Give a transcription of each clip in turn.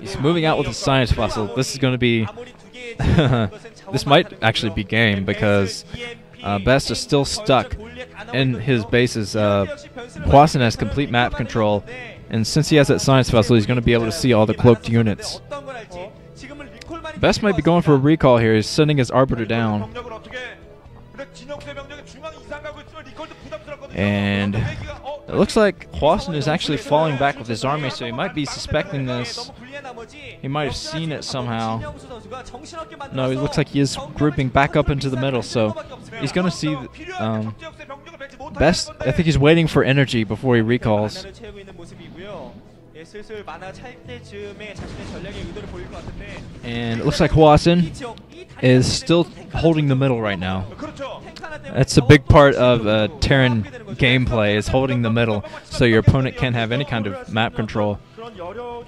He's moving out with his science fossil. This is going to be... this might actually be game because BeSt is still stuck in his bases. Hwasin has complete map control, and since he has that science fossil, he's going to be able to see all the cloaked units. BeSt might be going for a recall here. He's sending his Arbiter down. And it looks like Hwasin is actually falling back with his army, so he might be suspecting this. He might have seen it somehow. No, it looks like he is grouping back up into the middle, so he's going to see BeSt. I think he's waiting for energy before he recalls. And it looks like Hwasin is still holding the middle right now. That's a big part of Terran gameplay, is holding the middle so your opponent can't have any kind of map control.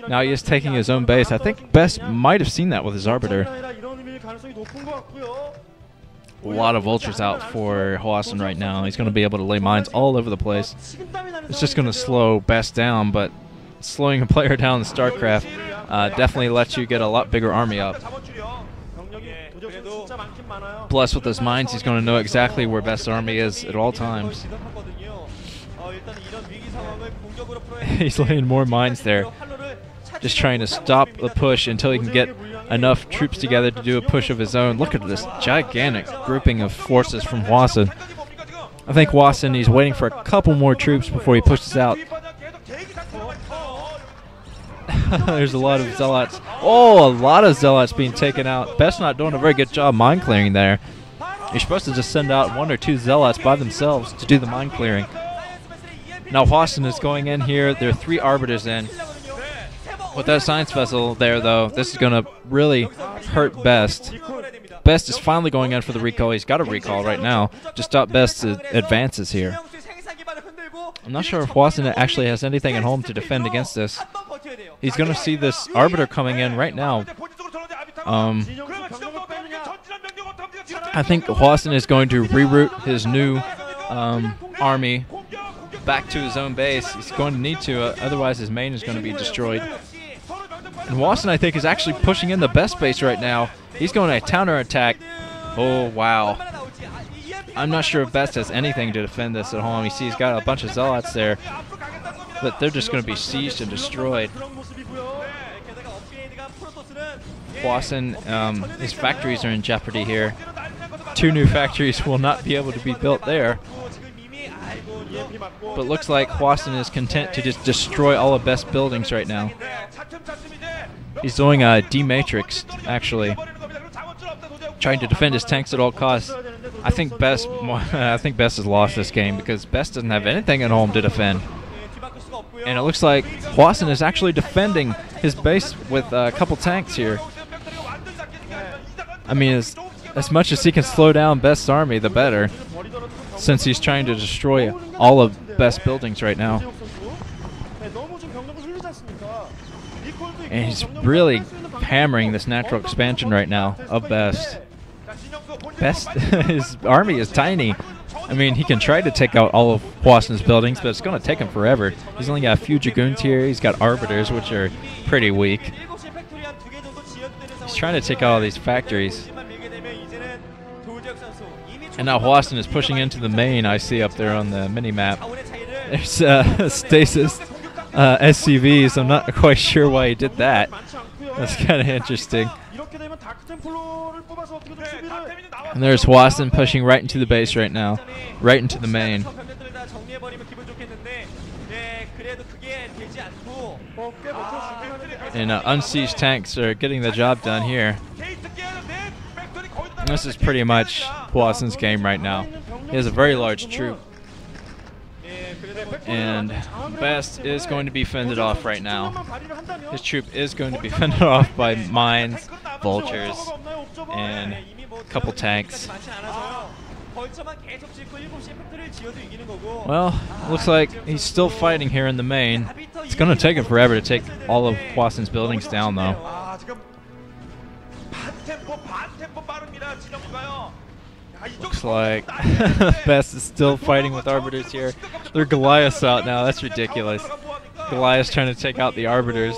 Now he is taking his own base. I think BeSt might have seen that with his Arbiter. A lot of vultures out for Hwasin right now. He's going to be able to lay mines all over the place. It's just going to slow BeSt down, but slowing a player down in StarCraft definitely lets you get a lot bigger army up. Plus, with those mines, he's going to know exactly where BeSt's army is at all times. He's laying more mines there, just trying to stop the push until he can get enough troops together to do a push of his own. Look at this gigantic grouping of forces from Hwasin. I think Hwasin, he's waiting for a couple more troops before he pushes out. There's a lot of zealots. Oh, a lot of zealots being taken out. BeSt not doing a very good job mine clearing there. You're supposed to just send out 1 or 2 zealots by themselves to do the mine clearing. Now Hwasin is going in here. There are 3 arbiters in. With that science vessel there, though, this is going to really hurt BeSt. BeSt is finally going in for the recall. He's got a recall right now to stop BeSt's advances here. I'm not sure if Hwasin actually has anything at home to defend against this. He's going to see this Arbiter coming in right now. I think Hwasin is going to reroute his new army back to his own base. He's going to need to, otherwise his main is going to be destroyed. And Hwasin, I think, is actually pushing in the BeSt base right now. He's going to counterattack. Oh, wow. I'm not sure if BeSt has anything to defend this at home. You see he's got a bunch of zealots there, but they're just going to be sieged and destroyed. Hwasin, his factories are in jeopardy here. 2 new factories will not be able to be built there. But looks like Hwasin is content to just destroy all of BeSt's buildings right now. He's doing a D-matrix, actually, trying to defend his tanks at all costs. I think BeSt has lost this game because BeSt doesn't have anything at home to defend. And it looks like Hwasin is actually defending his base with a couple tanks here. I mean, as much as he can slow down BeSt's army, the better, since he's trying to destroy all of BeSt's buildings right now. And he's really hammering this natural expansion right now of BeSt. His army is tiny. I mean, he can try to take out all of Hwasin's buildings, but it's going to take him forever. He's only got a few Dragoons here. He's got Arbiters, which are pretty weak. He's trying to take out all these factories. And now Hwasin is pushing into the main I see up there on the mini-map. There's stasis SCVs. I'm not quite sure why he did that. That's kind of interesting. And there's Hwasin pushing right into the base right now, right into the main. And unsieged tanks are getting the job done here. And this is pretty much Hwasin's game right now. He has a very large troop. And BeSt is going to be fended off right now. His troop is going to be fended off by mines, vultures, and a couple tanks. Well, looks like he's still fighting here in the main. It's going to take him forever to take all of Hwasin's buildings down, though. Looks like BeSt is still fighting with Arbiters here. They're Goliaths out now. That's ridiculous. Goliath's trying to take out the Arbiters.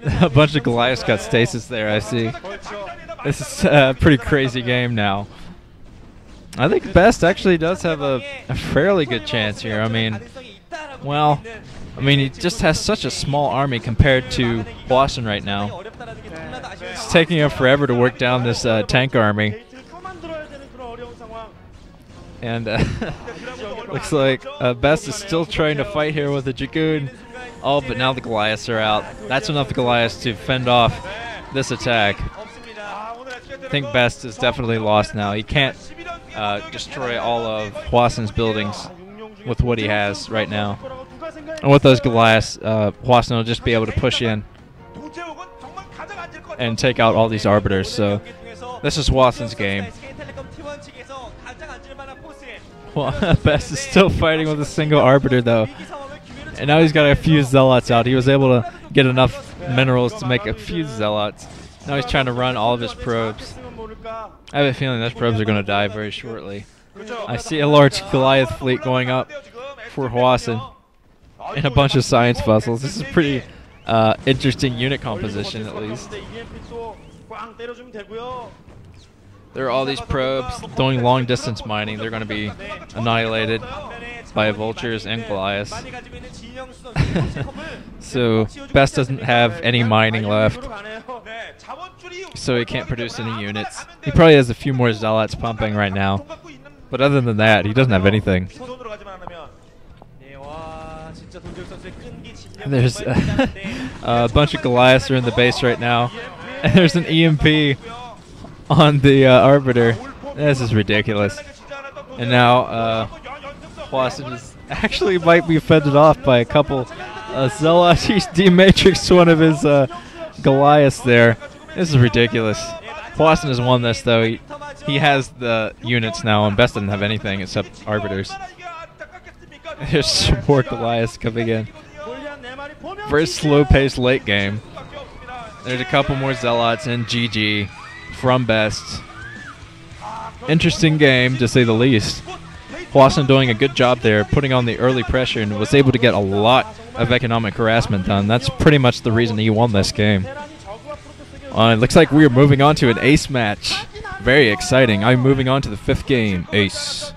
A bunch of Goliaths got stasis there, I see. This is a pretty crazy game now. I think BeSt actually does have a fairly good chance here. I mean, well, he just has such a small army compared to Hwasin right now. It's taking him forever to work down this tank army. And looks like BeSt is still trying to fight here with the Dragoon. Oh, but now the Goliaths are out. That's enough Goliaths to fend off this attack. I think BeSt is definitely lost now. He can't destroy all of Hwasin's buildings with what he has right now. And with those Goliaths, Hwasin will just be able to push in and take out all these Arbiters. So this is Hwasin's game. Well, BeSt is still fighting with a single Arbiter though. And now he's got a few Zealots out. He was able to get enough minerals to make a few Zealots. Now he's trying to run all of his probes. I have a feeling those probes are going to die very shortly. I see a large Goliath fleet going up for Hwasin and a bunch of science vessels. This is a pretty interesting unit composition, at least. There are all these probes doing long distance mining. They're going to be annihilated by vultures and Goliaths. So BeSt doesn't have any mining left, so he can't produce any units. He probably has a few more Zealots pumping right now, but other than that, he doesn't have anything. There's a bunch of Goliaths are in the base right now, and there's an EMP on the Arbiter. This is ridiculous. And now Hwasin is actually might be fended off by a couple Zealots. He's dematrixed one of his Goliaths there. This is ridiculous. Hwasin has won this though. He has the units now, and BeSt doesn't have anything except Arbiters. There's some more Goliaths coming in. Very slow-paced late game. There's a couple more Zealots and GG from BeSt. Interesting game, to say the least. Hwasin doing a good job there, putting on the early pressure, and was able to get a lot of economic harassment done. That's pretty much the reason he won this game. It looks like we are moving on to an ace match. Very exciting. I'm moving on to the 5th game. Ace.